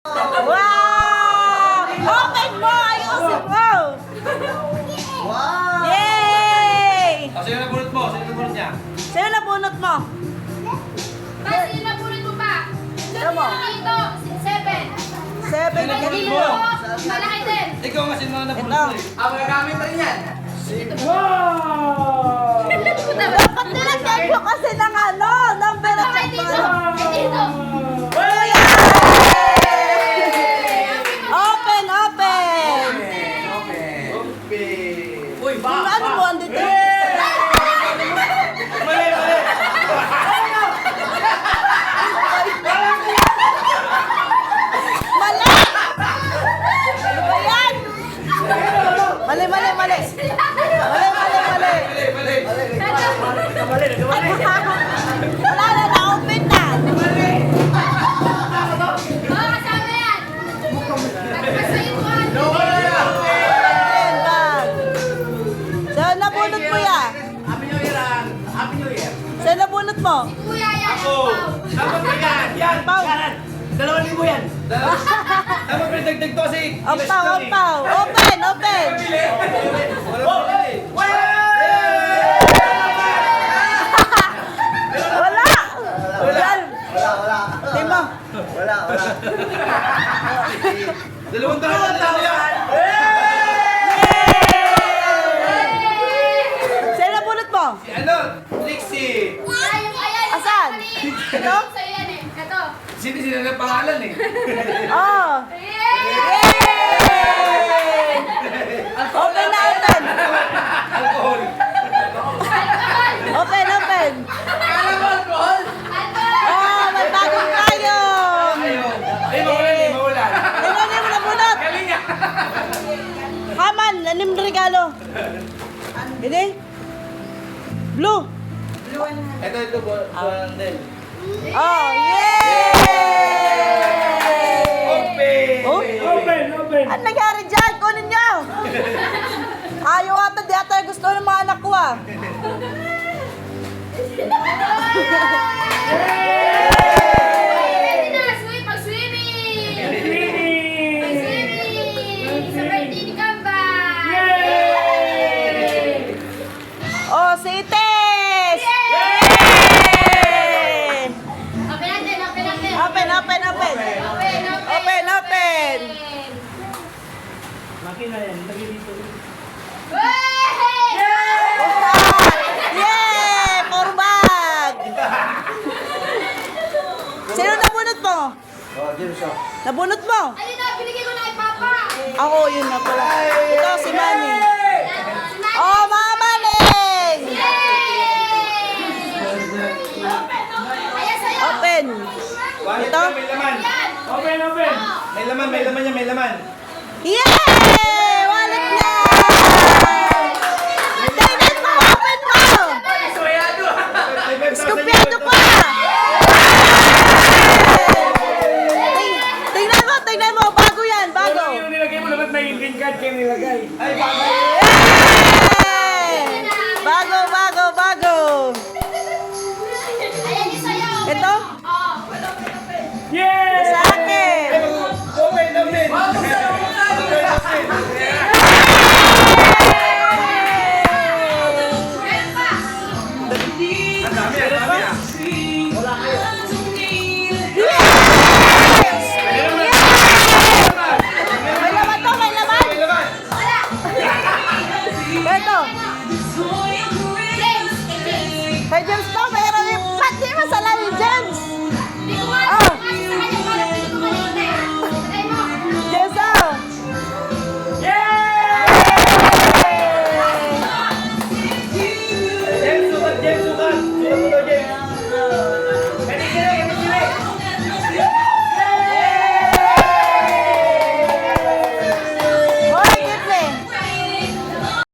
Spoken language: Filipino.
Wow! Open mo! Ayusin mo! Wow! Yay! Sino nabunot mo? Sino nabunot niya? Sino nabunot mo? Sino nabunot mo pa? Sino mo? Ito, 7. 7. Sino nabunot Kanino? mo? Malaki din. Ikaw nga sino nabunot Ito. mo eh. Magagamit rin yan. Dapat nilagyan ko kasi ng ano, number at Ay, dito. Dito. Kuya! Open, open! Uy, Yung ano mo, andito? Mali, mali! Mali! Ano ba yan? Mali, mali, mali. Mali, mali, mali. Mali, mali! Wala na, na-open na. Oo, kasama yan. Nagpasayin mo ano. Open bag. So, nabunot mo yan? Happy New Year, Happy New Year. So, nabunot mo? Kuya yan. Ako! Dapat na yan! Yan! Pau. 2,000 yan. Dapat pinagdag to kasi Ang pau, ang pau. Open, open. Wala. Yan. Wala. Timo. Wala. Dalawang tao yan! Sino nabunot mo? Si ano? Lixie! Ayan. Asan? Ito? Sa'yo yan eh. Ito. Sino na pangalan eh? Oh. Yay! Open na, open. Alcohol! Open, open. Alcohol. Oh, may bagong payong. Ay, mawalan eh, mawalan! Ano niya mo nabunot? Galing niya! Haman, anim na regalo. Hindi? Blue. Ito, buwan din. Oh, yay! Open! Oh? Ano nangyari dyan? Kunin niyo! Ayaw ata, di ata gusto ng mga anak ko ah. Ready na. Mag-swimming. Mag-swimming. Sa birthday ni Kamba. Oh, si Ites! Yay! Open natin. Open natin. Open, open, open. Open. Open, open. Hey! Yay! Porbag! Sino nabunot mo? Oh, James, oh. Nabunot mo? Ayun na, binigay ko na kay Papa. Ako, yun na pala. Ito, si Manny. Sinay- Oh, mga Manning! Ayan sa'yo. Open. Wallet Ito? niya, may laman! Yan. May laman niya, may laman! Yay! Wallet na! Tingnan mo! Open mo! May 5,000 Skupyado yun. pa! Tingnan mo! Bago yan! Bago! Yung nilagay mo dapat may green card kayo nilagay. Ay, bagay! Yay! Bago! Ayan yung sa'yo. Ito?